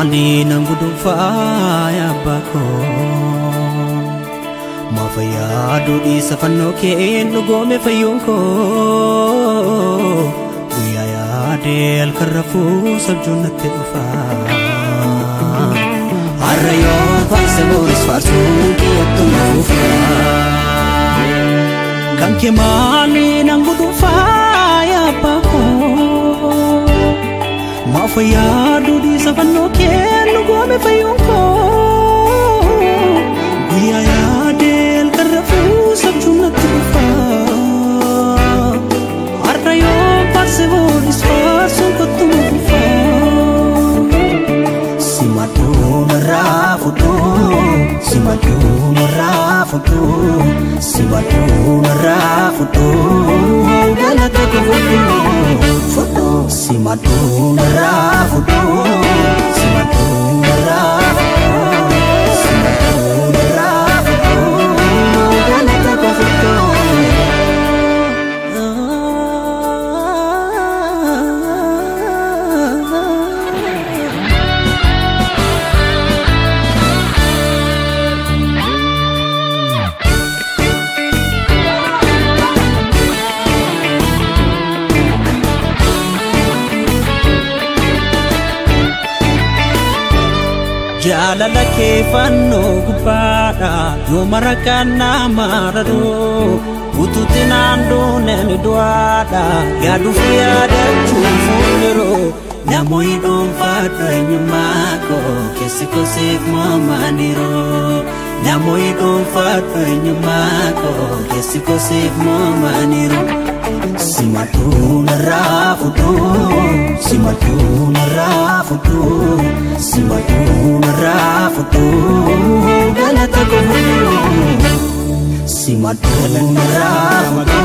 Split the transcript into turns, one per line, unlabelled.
mali nang gudufaya bako mafayado di sa fanoke nugome fayunko uyaya del karafu sabjunat ufa arrayo farsebos farsuki atufa kanke mali nang gudufaya bako mafayado di sa fanoke nugome fayunko uyaya del karafu sabjunat ufa arrayo farsebos farsuki atufa simatu merafutu simatu merafutu simatu merafutu galata foto simatu merafutu simatu merafutu simatu merafutu galata foto Jalala ke fanno gupada yo marakana marado ututinando neni doada ya dufia da chufulero namoi dom fata nyumako kesiko sik mamaniro namoi dom fata nyumako kesiko sik mamaniro simatu narafutu simatu narafutu simatu narafutu galata ko simatu narafutu